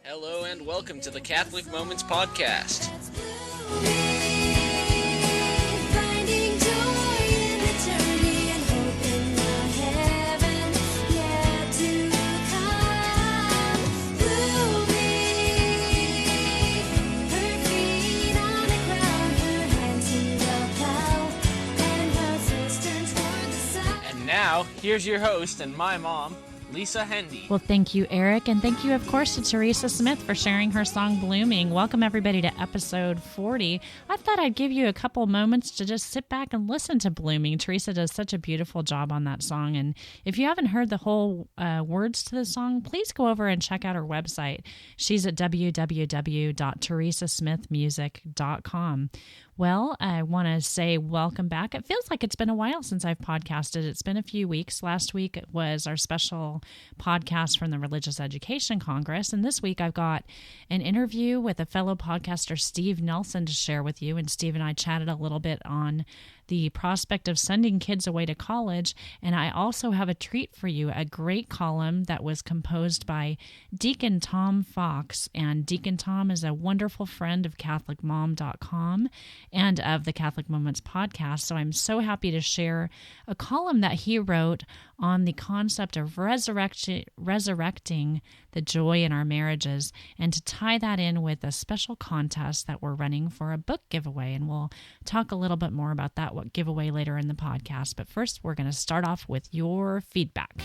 Hello and welcome to the Catholic Moments Podcast. And now, here's your host and my mom, Lisa Hendy. Well, thank you, Eric, and thank you, of course, to Teresa Smith for sharing her song, Blooming. Welcome, everybody, to episode 40. I thought I'd give you a couple moments to just sit back and listen to Blooming. Teresa does such a beautiful job on that song, and if you haven't heard the whole words to the song, please go over and check out her website. She's at www.teresasmithmusic.com. Well, I want to say welcome back. It feels like it's been a while since I've podcasted. It's been a few weeks. Last week was our special podcast from the Religious Education Congress, and this week I've got an interview with a fellow podcaster, Steve Nelson, to share with you. And Steve and I chatted a little bit on the prospect of sending kids away to college, and I also have a treat for you, a great column that was composed by Deacon Tom Fox, and Deacon Tom is a wonderful friend of CatholicMom.com and of the Catholic Moments podcast, so I'm so happy to share a column that he wrote on the concept of resurrecting the joy in our marriages, and to tie that in with a special contest that we're running for a book giveaway, and we'll talk a little bit more about that giveaway later in the podcast. But first, we're going to start off with your feedback.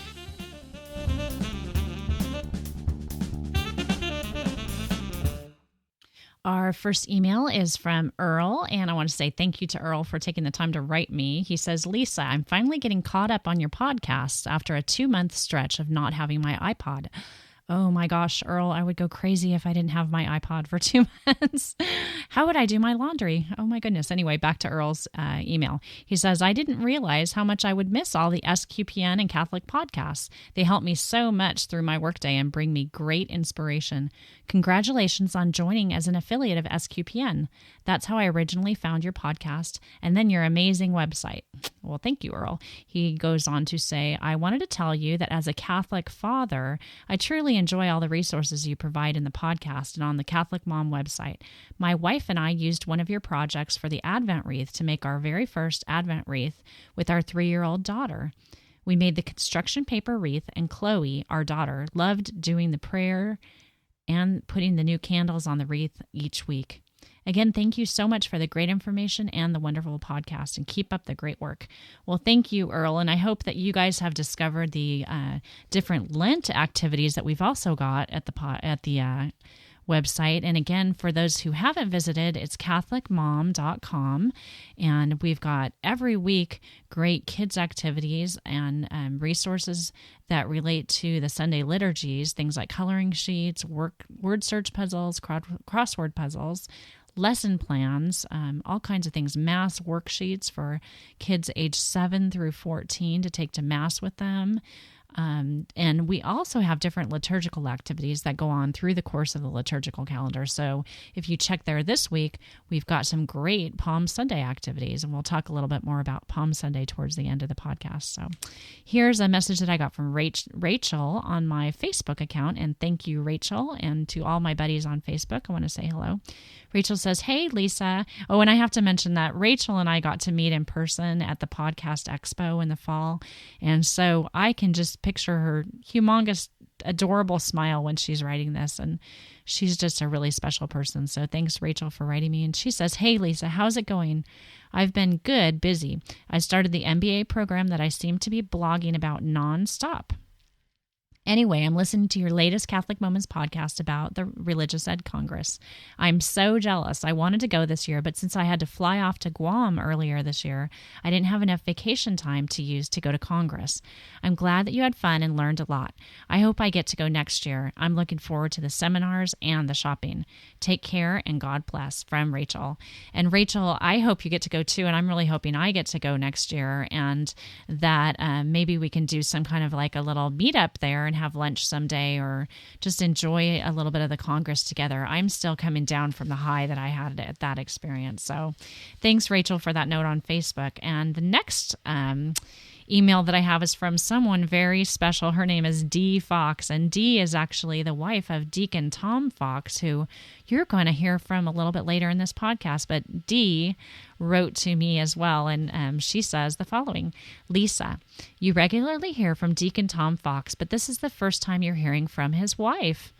Our first email is from Earl, and I want to say thank you to Earl for taking the time to write me. He says, Lisa, I'm finally getting caught up on your podcast after a 2-month stretch of not having my iPod. Oh my gosh, Earl, I would go crazy if I didn't have my iPod for 2 months. How would I do my laundry? Oh my goodness. Anyway, back to Earl's email. He says, I didn't realize how much I would miss all the SQPN and Catholic podcasts. They help me so much through my workday and bring me great inspiration. Congratulations on joining as an affiliate of SQPN. That's how I originally found your podcast, and then your amazing website. Well, thank you, Earl. He goes on to say, I wanted to tell you that as a Catholic father, I truly enjoy all the resources you provide in the podcast and on the Catholic Mom website. My wife and I used one of your projects for the Advent wreath to make our very first Advent wreath with our 3-year-old daughter. We made the construction paper wreath, and Chloe, our daughter, loved doing the prayer and putting the new candles on the wreath each week. Again, thank you so much for the great information and the wonderful podcast, and keep up the great work. Well, thank you, Earl, and I hope that you guys have discovered the different Lent activities that we've also got at the website. And again, for those who haven't visited, it's CatholicMom.com, and we've got every week great kids activities and resources that relate to the Sunday liturgies, things like coloring sheets, word search puzzles, crossword puzzles, lesson plans, all kinds of things, Mass worksheets for kids age 7 through 14 to take to Mass with them. And we also have different liturgical activities that go on through the course of the liturgical calendar. So if you check there this week, we've got some great Palm Sunday activities, and we'll talk a little bit more about Palm Sunday towards the end of the podcast. So here's a message that I got from Rachel on my Facebook account, and thank you, Rachel, and to all my buddies on Facebook, I want to say hello. Rachel says, hey, Lisa. Oh, and I have to mention that Rachel and I got to meet in person at the Podcast Expo in the fall, and so I can just picture her humongous, adorable smile when she's writing this, and she's just a really special person. So thanks, Rachel, for writing me. And she says, hey, Lisa, how's it going? I've been good, busy. I started the MBA program that I seem to be blogging about nonstop. Anyway, I'm listening to your latest Catholic Moments podcast about the Religious Ed Congress. I'm so jealous. I wanted to go this year, but since I had to fly off to Guam earlier this year, I didn't have enough vacation time to use to go to Congress. I'm glad that you had fun and learned a lot. I hope I get to go next year. I'm looking forward to the seminars and the shopping. Take care and God bless. From Rachel. And Rachel, I hope you get to go too, and I'm really hoping I get to go next year, and that maybe we can do some kind of like a little meetup there and have lunch someday, or just enjoy a little bit of the Congress together. I'm still coming down from the high that I had at that experience. So thanks, Rachel, for that note on Facebook. And the next email that I have is from someone very special. Her name is Dee Fox, and Dee is actually the wife of Deacon Tom Fox, who you're going to hear from a little bit later in this podcast. But Dee wrote to me as well, and she says the following: Lisa, you regularly hear from Deacon Tom Fox, but this is the first time you're hearing from his wife.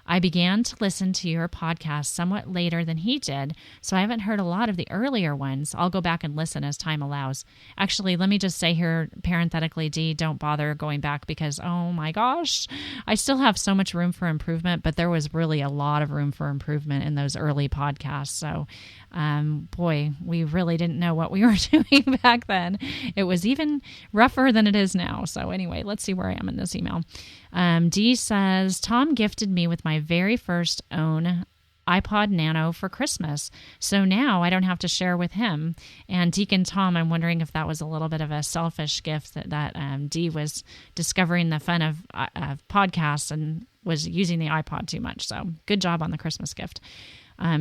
I began to listen to your podcast somewhat later than he did, so I haven't heard a lot of the earlier ones. I'll go back and listen as time allows. Actually, let me just say here, parenthetically, Dee, don't bother going back because, oh my gosh, I still have so much room for improvement, but there was really a lot of room for improvement in those early podcasts. So, boy, we really didn't know what we were doing back then. It was even rougher than it is now. So anyway, let's see where I am in this email. Dee says, Tom gifted me with my very first own iPod Nano for Christmas. So now I don't have to share with him. And Deacon Tom, I'm wondering if that was a little bit of a selfish gift that Dee was discovering the fun of podcasts and was using the iPod too much. So good job on the Christmas gift.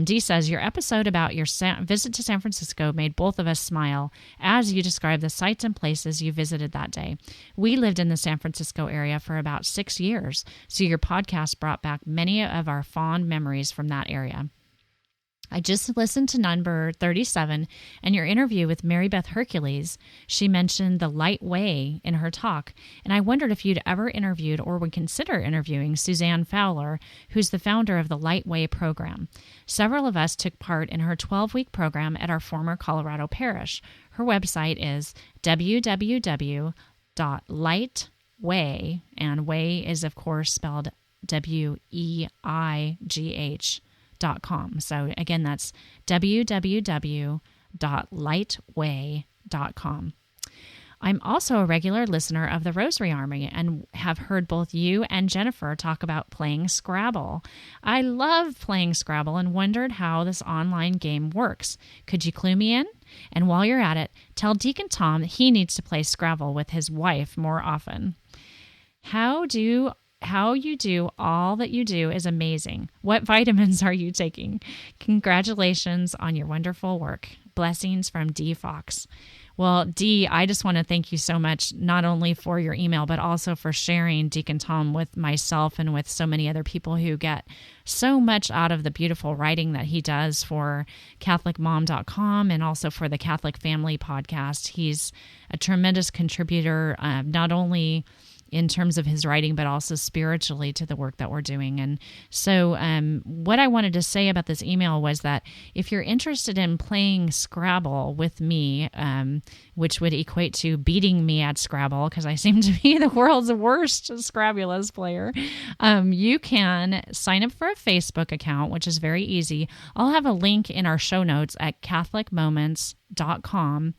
Dee says, your episode about your visit to San Francisco made both of us smile as you described the sights and places you visited that day. We lived in the San Francisco area for about 6 years, so your podcast brought back many of our fond memories from that area. I just listened to number 37 and your interview with Mary Beth Hercules. She mentioned the light way in her talk, and I wondered if you'd ever interviewed or would consider interviewing Suzanne Fowler, who's the founder of the Light Way program. Several of us took part in her 12-week program at our former Colorado parish. Her website is www.lightway, and way is, of course, spelled WEIGH.com. So again, that's www.lightway.com. I'm also a regular listener of the Rosary Army and have heard both you and Jennifer talk about playing Scrabble. I love playing Scrabble and wondered how this online game works. Could you clue me in? And while you're at it, tell Deacon Tom that he needs to play Scrabble with his wife more often. How you do all that you do is amazing. What vitamins are you taking? Congratulations on your wonderful work. Blessings from Dee Fox. Well, Dee, I just want to thank you so much, not only for your email, but also for sharing Deacon Tom with myself and with so many other people who get so much out of the beautiful writing that he does for CatholicMom.com and also for the Catholic Family Podcast. He's a tremendous contributor, not only in terms of his writing, but also spiritually to the work that we're doing. And so what I wanted to say about this email was that if you're interested in playing Scrabble with me, which would equate to beating me at Scrabble, because I seem to be the world's worst Scrabulous player, you can sign up for a Facebook account, which is very easy. I'll have a link in our show notes at CatholicMoments.com.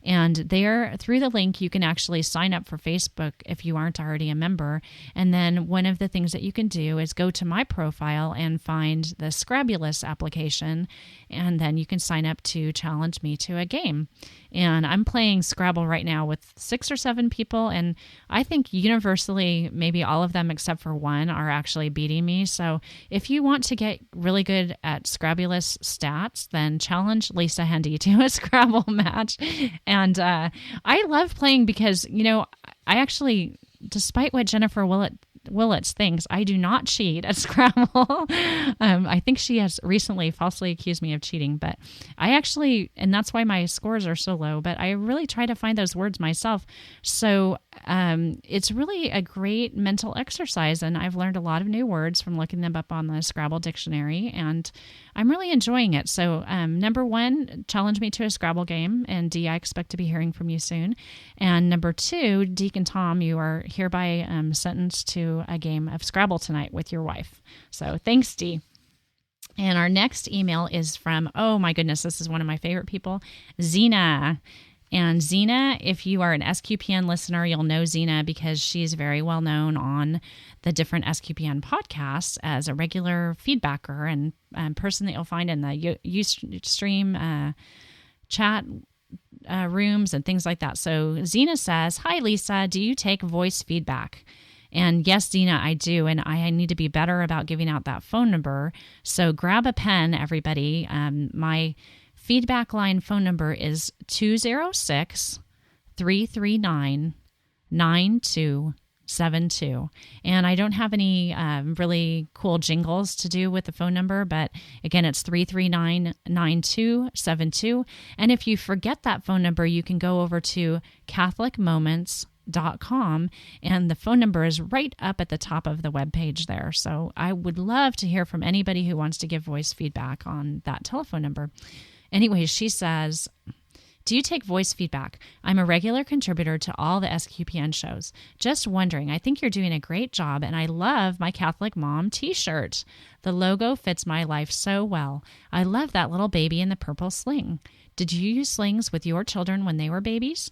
And there, through the link, you can actually sign up for Facebook if you aren't already a member. And then one of the things that you can do is go to my profile and find the Scrabulous application, and then you can sign up to challenge me to a game. And I'm playing Scrabble right now with 6 or 7 people, and I think universally, maybe all of them except for one are actually beating me. So if you want to get really good at Scrabulous stats, then challenge Lisa Hendy to a Scrabble match. And I love playing because, I actually, despite what Jennifer Willits thinks, I do not cheat at Scrabble. I think she has recently falsely accused me of cheating, but I actually, and that's why my scores are so low, but I really try to find those words myself. So it's really a great mental exercise, and I've learned a lot of new words from looking them up on the Scrabble dictionary, and I'm really enjoying it. So number 1, challenge me to a Scrabble game, and Dee, I expect to be hearing from you soon. And number 2, Deacon Tom, you are hereby sentenced to a game of Scrabble tonight with your wife. So thanks, Dee. And our next email is from, oh my goodness, this is one of my favorite people, Zena. And Zena, if you are an SQPN listener, you'll know Zena because she's very well known on the different SQPN podcasts as a regular feedbacker and person that you'll find in the Ustream chat rooms and things like that. So Zena says, hi, Lisa, do you take voice feedback? And yes, Dina, I do, and I need to be better about giving out that phone number. So grab a pen, everybody. My feedback line phone number is 206-386-8888. 339-9272. And I don't have any really cool jingles to do with the phone number, but again, it's 339-9272. And if you forget that phone number, you can go over to catholicmoments.com, and the phone number is right up at the top of the webpage there. So I would love to hear from anybody who wants to give voice feedback on that telephone number. Anyway, she says, do you take voice feedback? I'm a regular contributor to all the SQPN shows. Just wondering, I think you're doing a great job, and I love my Catholic Mom t-shirt. The logo fits my life so well. I love that little baby in the purple sling. Did you use slings with your children when they were babies?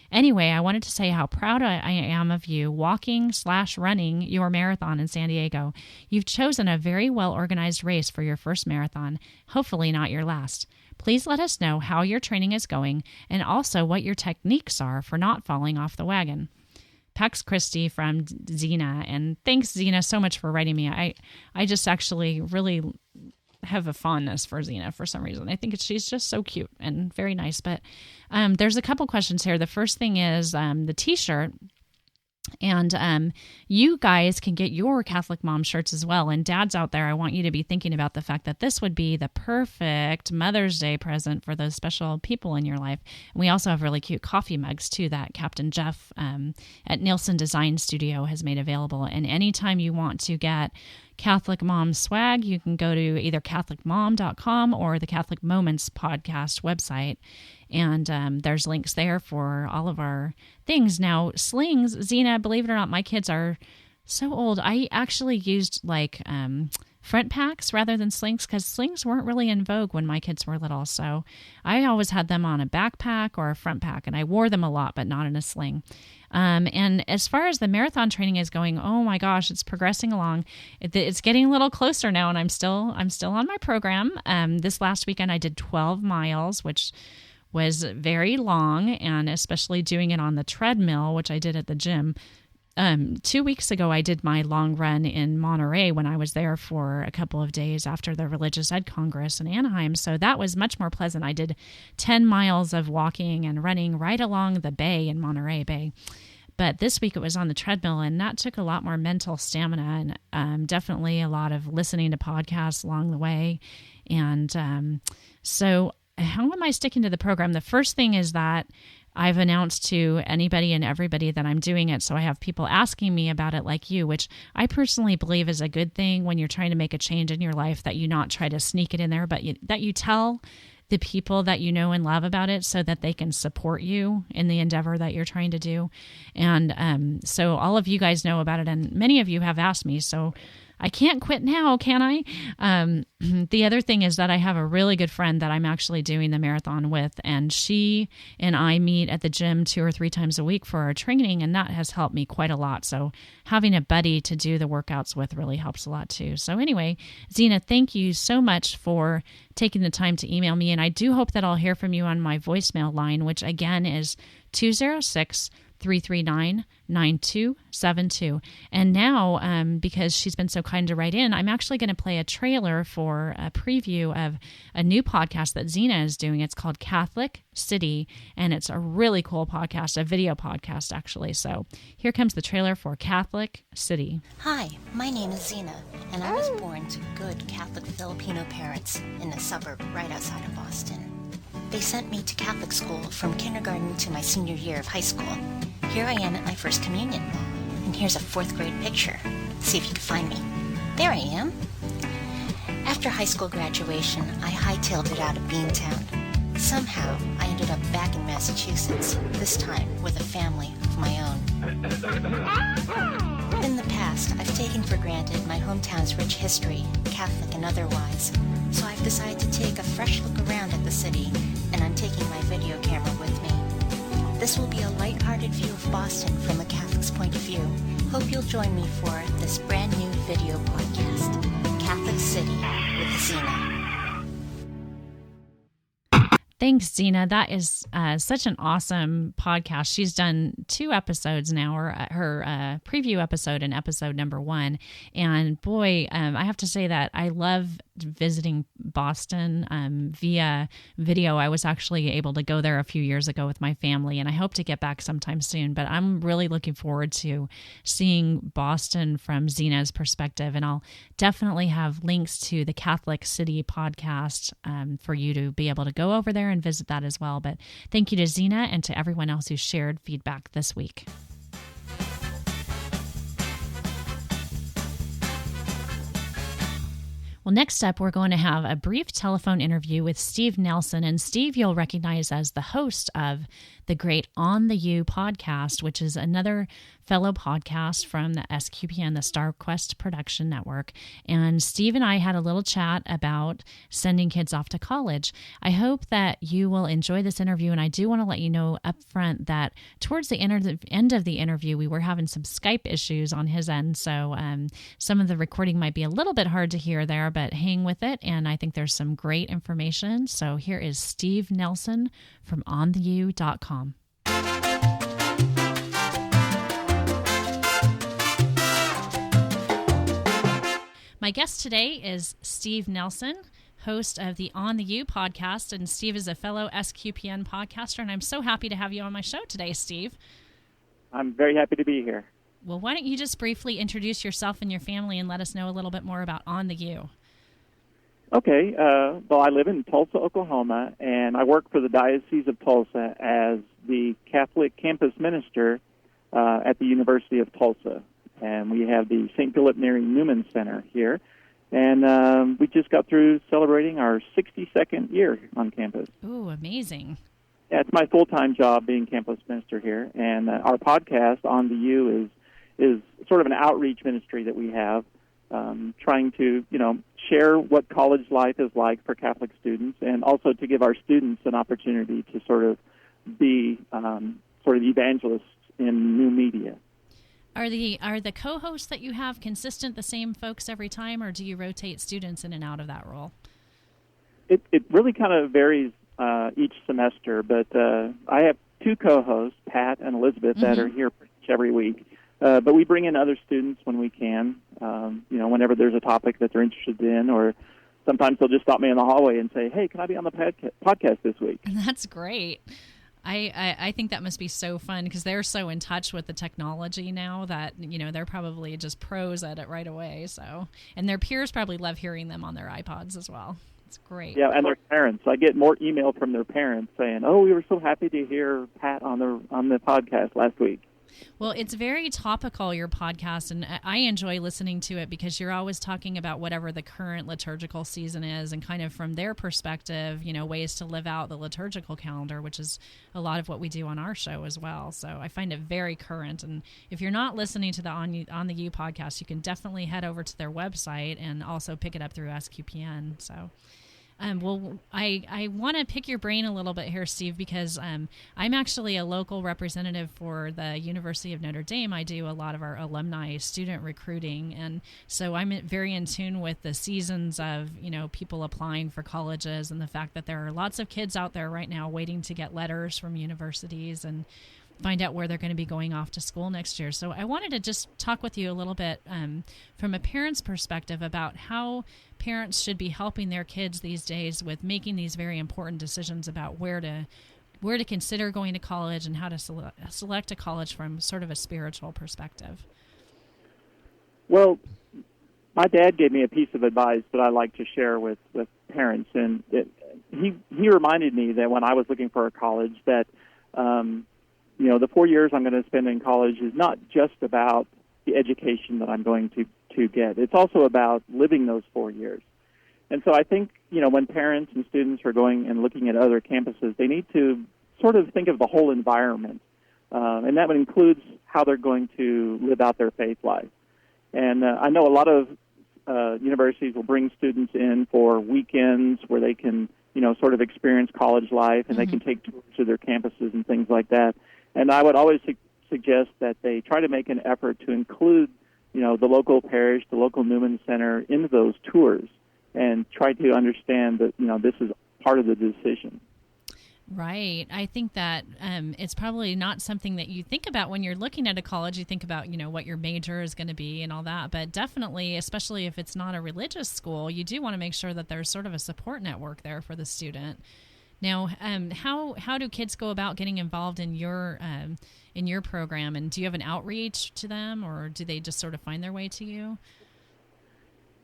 Anyway, I wanted to say how proud I am of you walking/running your marathon in San Diego. You've chosen a very well-organized race for your first marathon, hopefully not your last. Please let us know how your training is going and also what your techniques are for not falling off the wagon. Pax Christi from Zena. And thanks, Zena, so much for writing me. I just actually really have a fondness for Zena for some reason. I think she's just so cute and very nice. But there's a couple questions here. The first thing is the t-shirt. And you guys can get your Catholic Mom shirts as well. And dads out there, I want you to be thinking about the fact that this would be the perfect Mother's Day present for those special people in your life. And we also have really cute coffee mugs, too, that Captain Jeff at Nielsen Design Studio has made available. And anytime you want to get Catholic Mom swag, you can go to either catholicmom.com or the Catholic Moments podcast website. And there's links there for all of our things. Now, slings, Zena, believe it or not, my kids are so old. I actually used like front packs rather than slings because slings weren't really in vogue when my kids were little. So I always had them on a backpack or a front pack, and I wore them a lot, but not in a sling. And as far as the marathon training is going, oh my gosh, it's progressing along. It's getting a little closer now, and I'm still on my program. This last weekend I did 12 miles, which was very long, and especially doing it on the treadmill, which I did at the gym. 2 weeks ago, I did my long run in Monterey when I was there for a couple of days after the Religious Ed Congress in Anaheim. So that was much more pleasant. I did 10 miles of walking and running right along the bay in Monterey Bay. But this week it was on the treadmill, and that took a lot more mental stamina and definitely a lot of listening to podcasts along the way. And so how am I sticking to the program? The first thing is that I've announced to anybody and everybody that I'm doing it, so I have people asking me about it like you, which I personally believe is a good thing when you're trying to make a change in your life, that you not try to sneak it in there, but that you tell the people that you know and love about it so that they can support you in the endeavor that you're trying to do. And so all of you guys know about it, and many of you have asked me, so I can't quit now, can I? The other thing is that I have a really good friend that I'm actually doing the marathon with, and she and I meet at the gym 2 or 3 times a week for our training, and that has helped me quite a lot. So having a buddy to do the workouts with really helps a lot too. So anyway, Zena, thank you so much for taking the time to email me, and I do hope that I'll hear from you on my voicemail line, which again is 206-339-9272. And now, because she's been so kind to write in, I'm actually going to play a trailer for a preview of a new podcast that Zena is doing. It's called Catholic City, and it's a really cool podcast, a video podcast, actually. So here comes the trailer for Catholic City. Hi, my name is Zena, and I was born to good Catholic Filipino parents in a suburb right outside of Boston. They sent me to Catholic school from kindergarten to my senior year of high school. Here I am at my first communion, and here's a 4th grade picture. See if you can find me. There I am. After high school graduation, I hightailed it out of Beantown. Somehow, I ended up back in Massachusetts, this time with a family of my own. In the past, I've taken for granted my hometown's rich history, Catholic and otherwise, so I've decided to take a fresh look around at the city, and I'm taking my video camera with me. This will be a light-hearted view of Boston from a Catholic's point of view. Hope you'll join me for this brand new video podcast, Catholic City with Zena. Thanks, Zena. That is such an awesome podcast. She's done 2 episodes now, or her preview episode and episode number 1. And boy, I have to say that I love visiting Boston via video. I was actually able to go there a few years ago with my family, and I hope to get back sometime soon. But I'm really looking forward to seeing Boston from Zena's perspective, and I'll definitely have links to the Catholic City podcast for you to be able to go over there and visit that as well. But thank you to Zena and to everyone else who shared feedback this week. Well, next up, we're going to have a brief telephone interview with Steve Nelson. And Steve, you'll recognize as the host of the great On the U podcast, which is another fellow podcast from the SQPN, the Star Quest Production Network. And Steve and I had a little chat about sending kids off to college. I hope that you will enjoy this interview. And I do want to let you know up front that towards the end of the interview, we were having some Skype issues on his end. So some of the recording might be a little bit hard to hear there, but hang with it. And I think there's some great information. So here is Steve Nelson from ontheu.com. My guest today is Steve Nelson, host of the On the U podcast, and Steve is a fellow SQPN podcaster, and I'm so happy to have you on my show today, Steve. I'm very happy to be here. Well, why don't you just briefly introduce yourself and your family and let us know a little bit more about On the U? Okay. Well, I live in Tulsa, Oklahoma, and I work for the Diocese of Tulsa as the Catholic campus minister at the University of Tulsa. And we have the St. Philip Neri Newman Center here. And we just got through celebrating our 62nd year on campus. Ooh, amazing. Yeah, it's my full-time job being campus minister here. And our podcast, On the U, is sort of an outreach ministry that we have, trying to, share what college life is like for Catholic students, and also to give our students an opportunity to sort of be sort of evangelists in new media. Are the co-hosts that you have consistent, the same folks every time, or do you rotate students in and out of that role? It really kind of varies each semester, but I have two co-hosts, Pat and Elizabeth, that are here pretty much every week. But we bring in other students when we can, whenever there's a topic that they're interested in, or sometimes they'll just stop me in the hallway and say, hey, can I be on the podcast this week? That's great. I think that must be so fun because they're so in touch with the technology now that, they're probably just pros at it right away. So, and their peers probably love hearing them on their iPods as well. It's great. Yeah, and their parents. I get more email from their parents saying, oh, we were so happy to hear Pat on the podcast last week. Well, it's very topical, your podcast, and I enjoy listening to it because you're always talking about whatever the current liturgical season is and kind of from their perspective, ways to live out the liturgical calendar, which is a lot of what we do on our show as well. So I find it very current. And if you're not listening to the On the U podcast, you can definitely head over to their website and also pick it up through SQPN. So. Well, I want to pick your brain a little bit here, Steve, because I'm actually a local representative for the University of Notre Dame. I do a lot of our alumni student recruiting, and so I'm very in tune with the seasons of, people applying for colleges and the fact that there are lots of kids out there right now waiting to get letters from universities and find out where they're going to be going off to school next year. So I wanted to just talk with you a little bit from a parent's perspective about how parents should be helping their kids these days with making these very important decisions about where to consider going to college and how to select a college from sort of a spiritual perspective. Well, my dad gave me a piece of advice that I like to share with parents, and he reminded me that when I was looking for a college that the 4 years I'm going to spend in college is not just about the education that I'm going to get. It's also about living those 4 years. And so I think, when parents and students are going and looking at other campuses, they need to sort of think of the whole environment. And that includes how they're going to live out their faith life. And I know a lot of universities will bring students in for weekends where they can, sort of experience college life, and they can take tours to their campuses and things like that. And I would always suggest that they try to make an effort to include, the local parish, the local Newman Center into those tours, and try to understand that, this is part of the decision. Right. I think that it's probably not something that you think about when you're looking at a college. You think about, what your major is going to be and all that. But definitely, especially if it's not a religious school, you do want to make sure that there's sort of a support network there for the student. Now, how do kids go about getting involved in your program? And do you have an outreach to them, or do they just sort of find their way to you?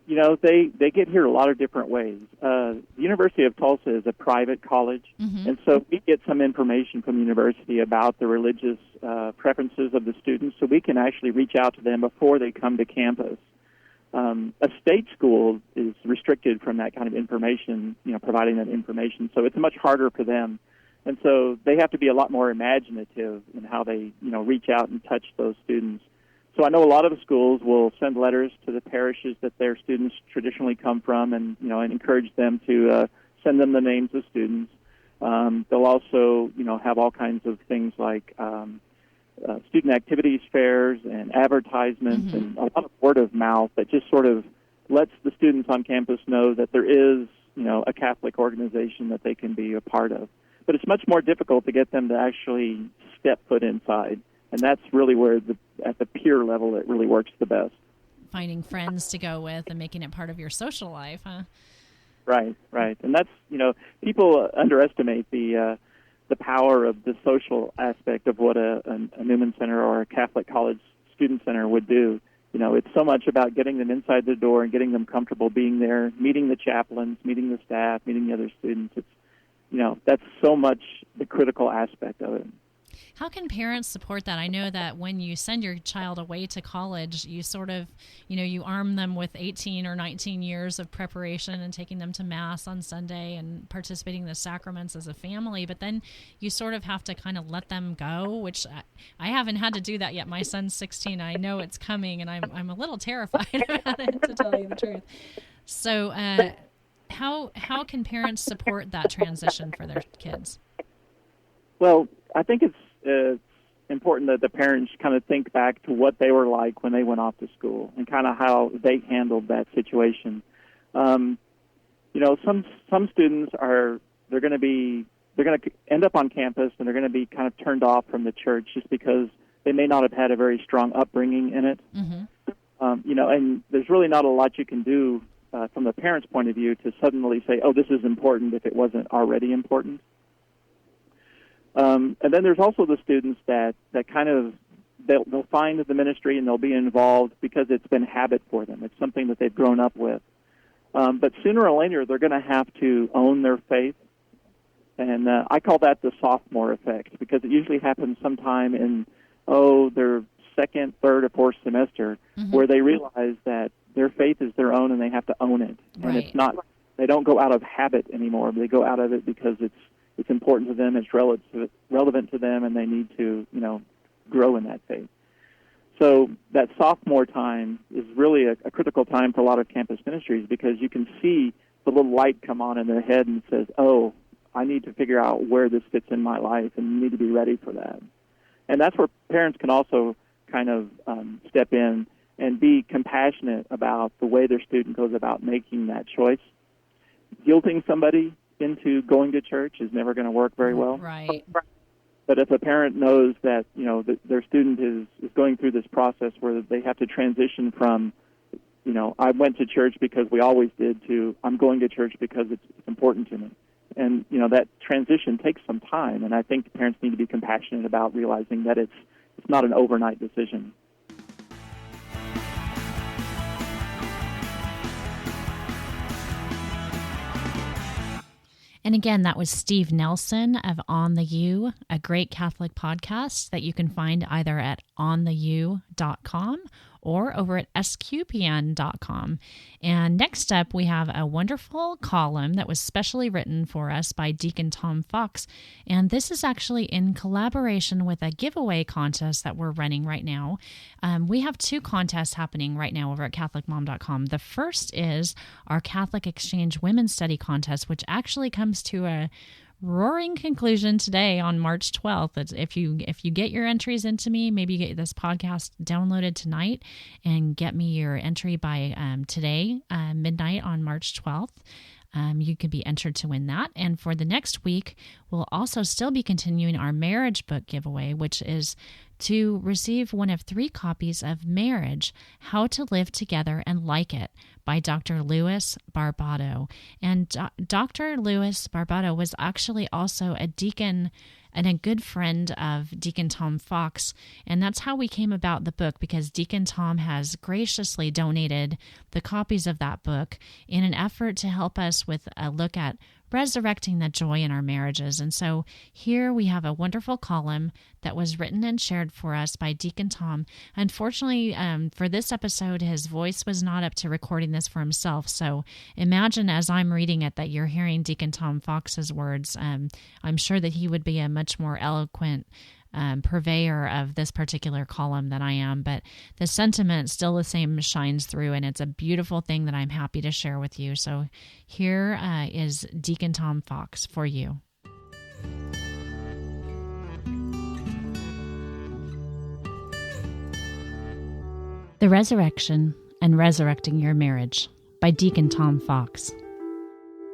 They get here a lot of different ways. The University of Tulsa is a private college, and so we get some information from the university about the religious preferences of the students, so we can actually reach out to them before they come to campus. A state school is restricted from that kind of information, providing that information, so it's much harder for them. And so they have to be a lot more imaginative in how they, reach out and touch those students. So I know a lot of the schools will send letters to the parishes that their students traditionally come from, and and encourage them to send them the names of students. They'll also have all kinds of things like student activities fairs and advertisements and a lot of word of mouth that just sort of lets the students on campus know that there is a Catholic organization that they can be a part of. But it's much more difficult to get them to actually step foot inside. And that's really where, at the peer level, it really works the best. Finding friends to go with and making it part of your social life, huh? Right. And that's, people underestimate the power of the social aspect of what a Newman Center or a Catholic College Student Center would do. It's so much about getting them inside the door and getting them comfortable being there, meeting the chaplains, meeting the staff, meeting the other students. It's, that's so much the critical aspect of it. How can parents support that? I know that when you send your child away to college, you sort of, you arm them with 18 or 19 years of preparation and taking them to Mass on Sunday and participating in the sacraments as a family. But then you sort of have to kind of let them go, which I haven't had to do that yet. My son's 16. I know it's coming, and I'm a little terrified about it, to tell you the truth. So how can parents support that transition for their kids? Well, I think it's important that the parents kind of think back to what they were like when they went off to school and kind of how they handled that situation. Some students they're going to end up on campus, and they're going to be kind of turned off from the church just because they may not have had a very strong upbringing in it. And there's really not a lot you can do from the parents' point of view to suddenly say, oh, this is important if it wasn't already important. And then there's also the students that kind of, they'll find the ministry and they'll be involved because it's been habit for them. It's something that they've grown up with. But sooner or later, they're going to have to own their faith. And I call that the sophomore effect, because it usually happens sometime in, their second, third, or fourth semester, where they realize that their faith is their own and they have to own it. Right. And it's not, they don't go out of habit anymore. They go out of it because it's important to them, it's relevant to them, and they need to, grow in that faith. So that sophomore time is really a critical time for a lot of campus ministries, because you can see the little light come on in their head and says, oh, I need to figure out where this fits in my life, and you need to be ready for that. And that's where parents can also kind of step in and be compassionate about the way their student goes about making that choice. Guilting somebody into going to church is never going to work very well. Right. But if a parent knows that, that their student is going through this process where they have to transition from, I went to church because we always did, to I'm going to church because it's important to me. And, that transition takes some time, and I think parents need to be compassionate about realizing that it's not an overnight decision. And again, that was Steve Nelson of On the U, a great Catholic podcast that you can find either at ontheu.com or over at sqpn.com. And next up, we have a wonderful column that was specially written for us by Deacon Tom Fox. And this is actually in collaboration with a giveaway contest that we're running right now. We have two contests happening right now over at CatholicMom.com. The first is our Catholic Exchange Women's Study Contest, which actually comes to a roaring conclusion today on March 12th. If you get your entries into me, maybe you get this podcast downloaded tonight and get me your entry by today, midnight on March 12th. You could be entered to win that. And for the next week, we'll also still be continuing our marriage book giveaway, which is to receive one of 3 copies of Marriage, How to Live Together and Like It by Dr. Louis Barbado. And Dr. Louis Barbado was actually also a deacon and a good friend of Deacon Tom Fox. And that's how we came about the book, because Deacon Tom has graciously donated the copies of that book in an effort to help us with a look at resurrecting the joy in our marriages. And so here we have a wonderful column that was written and shared for us by Deacon Tom. Unfortunately, for this episode, his voice was not up to recording this for himself. So imagine as I'm reading it that you're hearing Deacon Tom Fox's words. I'm sure that he would be a much more eloquent purveyor of this particular column than I am, but the sentiment still the same shines through, and it's a beautiful thing that I'm happy to share with you. So here is Deacon Tom Fox for you. The Resurrection and Resurrecting Your Marriage by Deacon Tom Fox.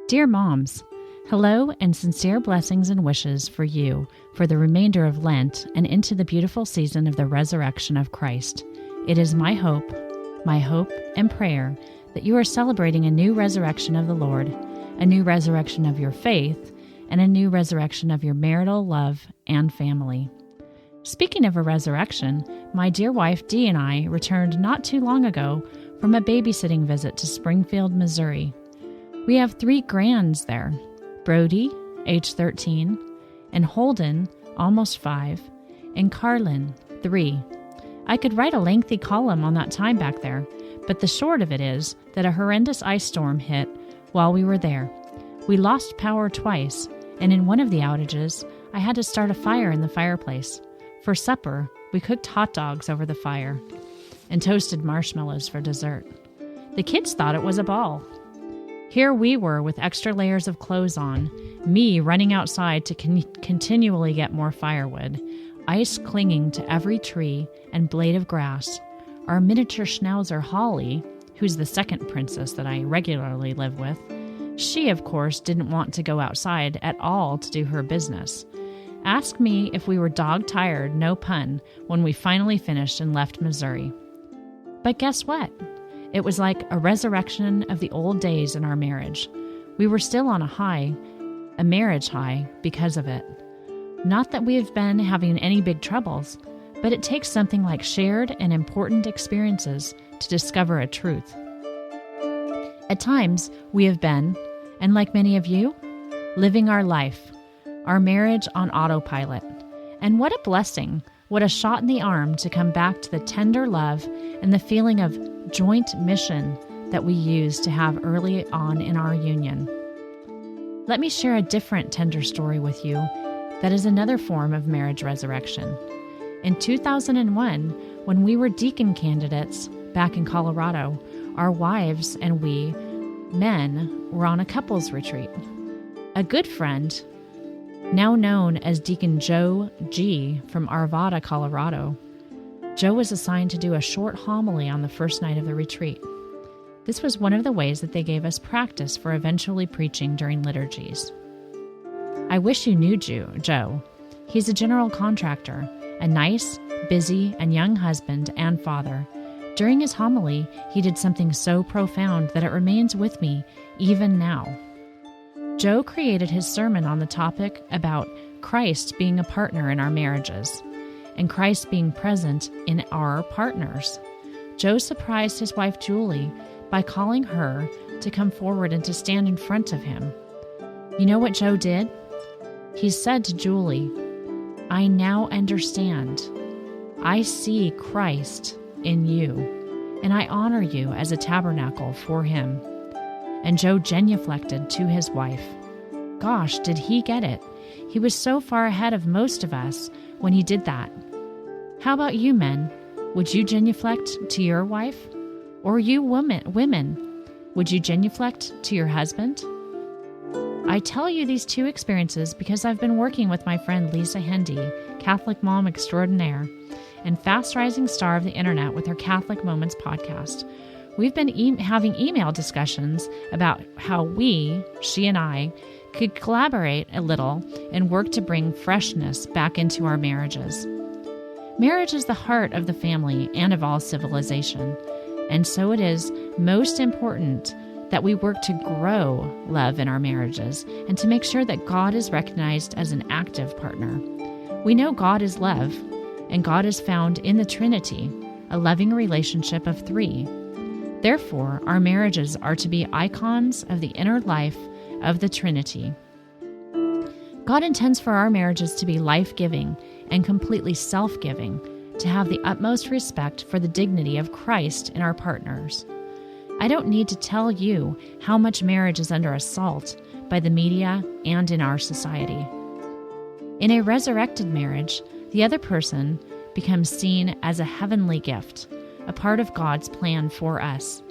Dear moms, hello and sincere blessings and wishes for you for the remainder of Lent and into the beautiful season of the resurrection of Christ. It is my hope and prayer that you are celebrating a new resurrection of the Lord, a new resurrection of your faith, and a new resurrection of your marital love and family. Speaking of a resurrection, my dear wife Dee and I returned not too long ago from a babysitting visit to Springfield, Missouri. We have 3 grands there: Brody, age 13, and Holden, almost 5, and Carlin, 3. I could write a lengthy column on that time back there, but the short of it is that a horrendous ice storm hit while we were there. We lost power twice, and in one of the outages, I had to start a fire in the fireplace. For supper, we cooked hot dogs over the fire and toasted marshmallows for dessert. The kids thought it was a ball. Here we were with extra layers of clothes on, me running outside to continually get more firewood, ice clinging to every tree and blade of grass. Our miniature schnauzer Holly, who's the second princess that I regularly live with, she, of course, didn't want to go outside at all to do her business. Ask me if we were dog-tired, no pun, when we finally finished and left Missouri. But guess what? It was like a resurrection of the old days in our marriage. We were still on a high, a marriage high, because of it. Not that we have been having any big troubles, but it takes something like shared and important experiences to discover a truth. At times, we have been, and like many of you, living our life, our marriage on autopilot. And what a blessing, what a shot in the arm to come back to the tender love and the feeling of joint mission that we used to have early on in our union. Let me share a different tender story with you that is another form of marriage resurrection. In 2001, when we were deacon candidates back in Colorado, our wives and we, men, were on a couples retreat. A good friend, now known as Deacon Joe G. from Arvada, Colorado, Joe was assigned to do a short homily on the first night of the retreat. This was one of the ways that they gave us practice for eventually preaching during liturgies. I wish you knew Joe. He's a general contractor, a nice, busy, and young husband and father. During his homily, he did something so profound that it remains with me even now. Joe created his sermon on the topic about Christ being a partner in our marriages and Christ being present in our partners. Joe surprised his wife Julie by calling her to come forward and to stand in front of him. You know what Joe did? He said to Julie, "I now understand. I see Christ in you, and I honor you as a tabernacle for him." And Joe genuflected to his wife. Gosh, did he get it? He was so far ahead of most of us when he did that. How about you, men? Would you genuflect to your wife? Or you women, would you genuflect to your husband? I tell you these 2 experiences because I've been working with my friend Lisa Hendy, Catholic mom extraordinaire, and fast-rising star of the internet with her Catholic Moments podcast. we've been having email discussions about how she and I, could collaborate a little and work to bring freshness back into our marriages. Marriage is the heart of the family and of all civilization, and so it is most important that we work to grow love in our marriages and to make sure that God is recognized as an active partner. We know God is love, and God is found in the Trinity, a loving relationship of three. Therefore, our marriages are to be icons of the inner life of the Trinity. God intends for our marriages to be life-giving and completely self-giving, to have the utmost respect for the dignity of Christ in our partners. I don't need to tell you how much marriage is under assault by the media and in our society. In a resurrected marriage, the other person becomes seen as a heavenly gift, a part of God's plan for us.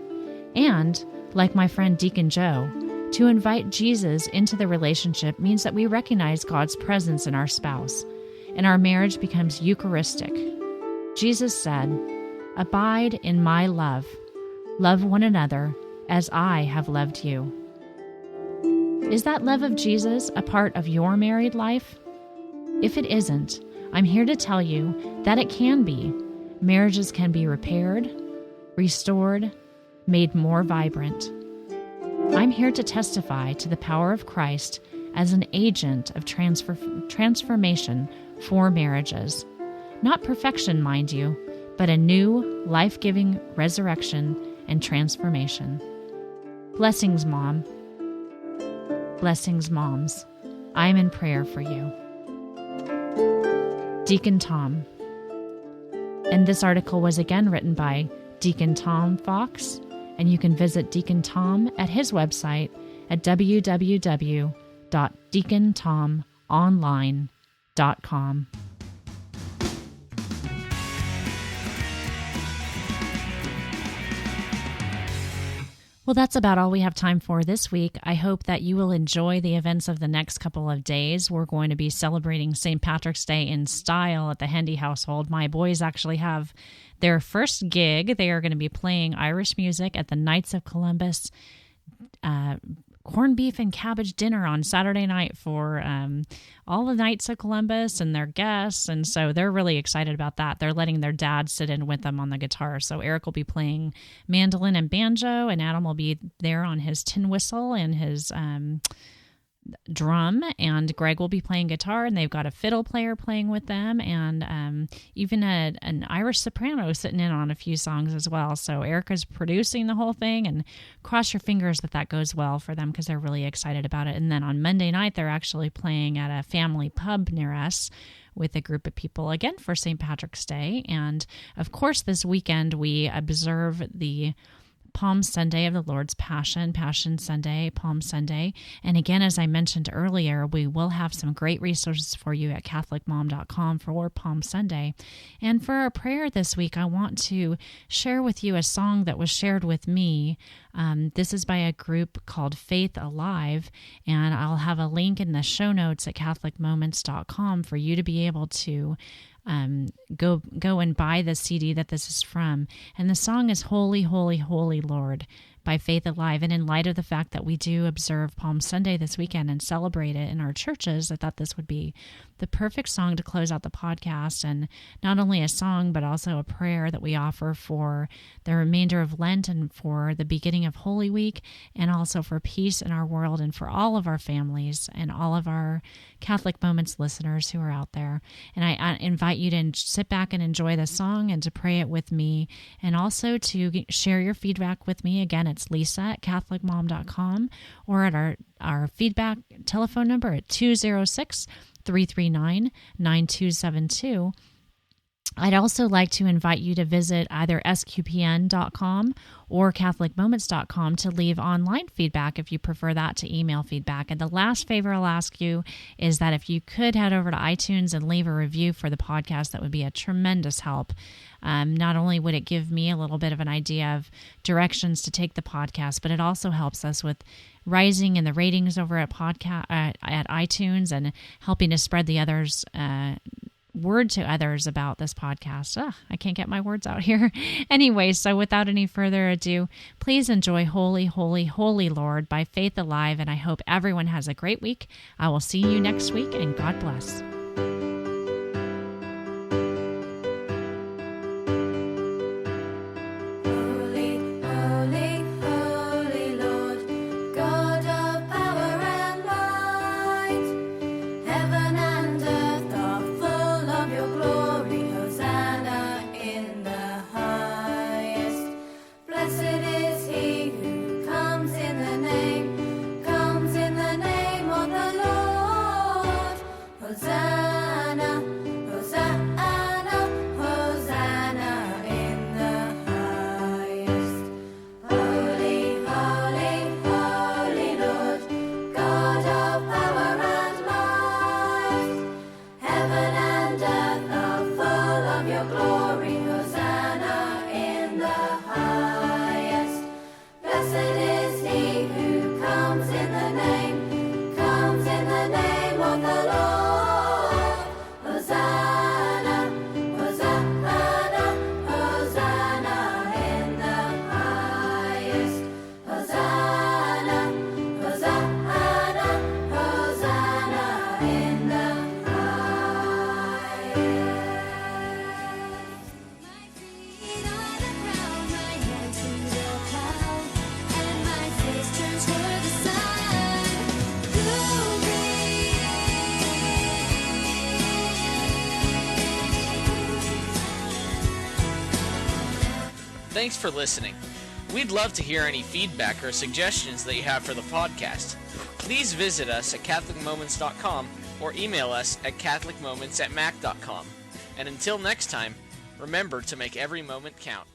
And, like my friend Deacon Joe, to invite Jesus into the relationship means that we recognize God's presence in our spouse, and our marriage becomes Eucharistic. Jesus said, "Abide in my love. Love one another as I have loved you." Is that love of Jesus a part of your married life? If it isn't, I'm here to tell you that it can be. Marriages can be repaired, restored, made more vibrant. I'm here to testify to the power of Christ as an agent of transformation for marriages. Not perfection, mind you, but a new, life-giving resurrection and transformation. Blessings, Mom. Blessings, moms. I am in prayer for you. Deacon Tom. And this article was again written by Deacon Tom Fox, and you can visit Deacon Tom at his website at www.deacontomonline.com. Well, that's about all we have time for this week. I hope that you will enjoy the events of the next couple of days. We're going to be celebrating St. Patrick's Day in style at the Hendy household. My boys actually have their first gig. They are going to be playing Irish music at the Knights of Columbus corned beef and cabbage dinner on Saturday night for all the Knights of Columbus and their guests, and so they're really excited about that. They're letting their dad sit in with them on the guitar, so Eric will be playing mandolin and banjo, and Adam will be there on his tin whistle and his drum, and Greg will be playing guitar, and they've got a fiddle player playing with them, and even an Irish soprano sitting in on a few songs as well. So Erica's producing the whole thing, and cross your fingers that goes well for them because they're really excited about it. And then on Monday night, they're actually playing at a family pub near us with a group of people, again, for St. Patrick's Day. And of course, this weekend, we observe the Palm Sunday of the Lord's Passion, Passion Sunday, Palm Sunday. And again, as I mentioned earlier, we will have some great resources for you at CatholicMom.com for Palm Sunday. And for our prayer this week, I want to share with you a song that was shared with me. This is by a group called Faith Alive, and I'll have a link in the show notes at CatholicMoments.com for you to be able to go and buy the CD that this is from. And the song is Holy, Holy, Holy Lord by Faith Alive. And in light of the fact that we do observe Palm Sunday this weekend and celebrate it in our churches, I thought this would be the perfect song to close out the podcast. And not only a song, but also a prayer that we offer for the remainder of Lent and for the beginning of Holy Week, and also for peace in our world and for all of our families and all of our Catholic Moments listeners who are out there. And I invite you to sit back and enjoy the song and to pray it with me, and also to share your feedback with me. Again, it's Lisa at CatholicMom.com or at our feedback telephone number at 206-339-9272. I'd also like to invite you to visit either sqpn.com or catholicmoments.com to leave online feedback if you prefer that to email feedback. And the last favor I'll ask you is that if you could head over to iTunes and leave a review for the podcast, that would be a tremendous help. Not only would it give me a little bit of an idea of directions to take the podcast, but it also helps us with rising in the ratings over at iTunes and helping to spread the word to others about this podcast. I can't get my words out here. Anyway, so without any further ado, please enjoy Holy, Holy, Holy Lord by Faith Alive, and I hope everyone has a great week. I will see you next week, and God bless. Thanks for listening. We'd love to hear any feedback or suggestions that you have for the podcast. Please visit us at catholicmoments.com or email us at catholicmoments@mac.com. And until next time, remember to make every moment count.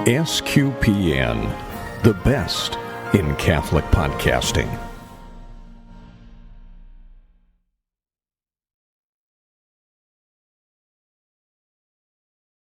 SQPN, the best in Catholic podcasting.